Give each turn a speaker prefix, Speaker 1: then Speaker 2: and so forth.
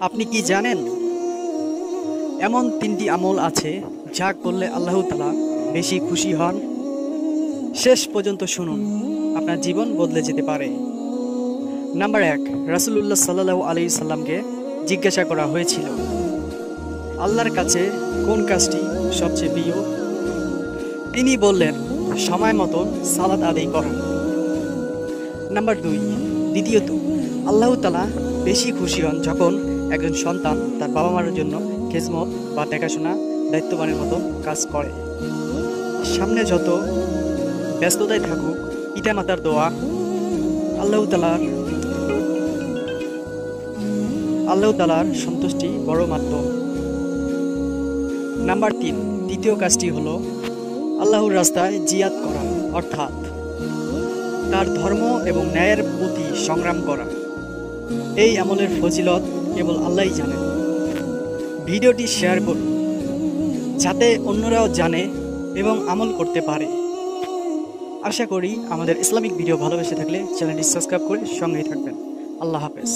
Speaker 1: আপনি কি জানেন এমন তিনটি আমল আছে যা করলে আল্লাহ তাআলা বেশি খুশি হন? শেষ পর্যন্ত শুনুন, আপনার জীবন বদলে যেতে পারে। নাম্বার 1, রাসূলুল্লাহ সাল্লাল্লাহু আলাইহি সাল্লামকে জিজ্ঞাসা করা হয়েছিল, আল্লাহর কাছে কোন কাজটি সবচেয়ে প্রিয়? তিনি বললেন, সময় মতন সালাত আদায় করা। নাম্বার 2, দ্বিতীয়ত, আল্লাহ তাআলা বেশি খুশি হন যখন একজন সন্তান তার বাবা মার জন্য খেজমত বা দেখাশোনা দায়িত্ববানের মতো কাজ করে। সামনে যত ব্যস্ততায় থাকুক, পিতামাতার দোয়া আল্লাহ তাআলার সন্তুষ্টি বড় মাধ্যম। নাম্বার 3, তৃতীয় কাজটি হলো আল্লাহর রাস্তায় জিহাদ করা, অর্থাৎ তার ধর্ম এবং ন্যায়ের প্রতি সংগ্রাম করা। এই আমলের ফজিলত কেবল আল্লাহই জানেন। ভিডিওটি শেয়ার করুন যাতে অন্যরাও জানে এবং আমল করতে পারে। আশা করি আমাদের ইসলামিক ভিডিও ভালোবেসে থাকলে চ্যানেলটি সাবস্ক্রাইব করে সঙ্গেই থাকবেন। আল্লাহ হাফেজ।